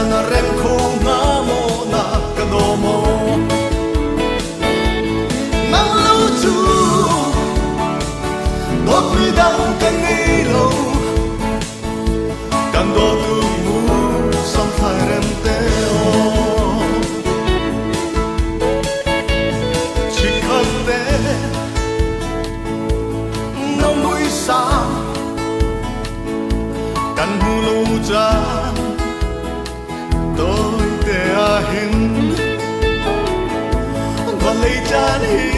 na rem khu nga mo na ka do mo nang lâu chu đốt mi đắng canh nghi lâu càng đô tu mu sam phai rem te o chỉ khăn te nông núi xa căn hu lu cha tôi te a hin và lấy chan hi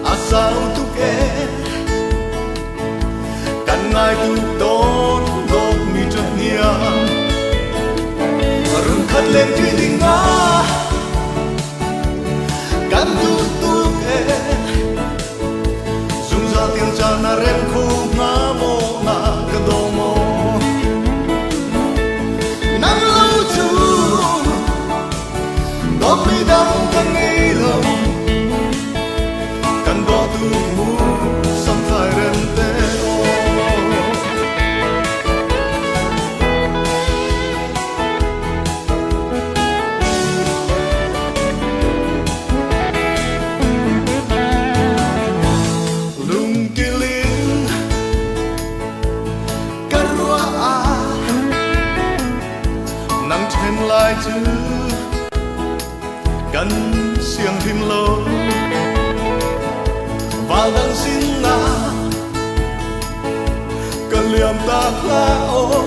a sao tu ke căn ngai tu đón đốt mi chân nia rừng khát lên khi tình nga căn tu tu ke dùng ra tiếng cha na rem khu nga mo na ka do mo nang lâu chu đốt mi đắng canh nghi lâu căn đó tu mu sam phai rem te o lung kilin karua a nang chen lai chư căn xiềng phim lâu và đang xin na cần liềm ta la ô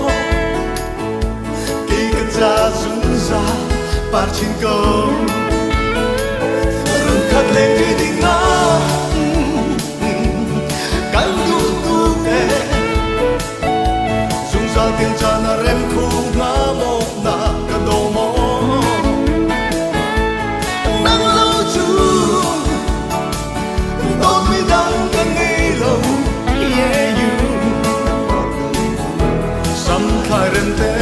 kỳ cất ra rung ra ba chín câu rừng khát lên khi tình nga căn tu tu ke rung ra tiếng cha na rem khu nga mo na ka do mo nang lâu chu đốt mi đắng canh nghi lâu yeah you sam phai rem te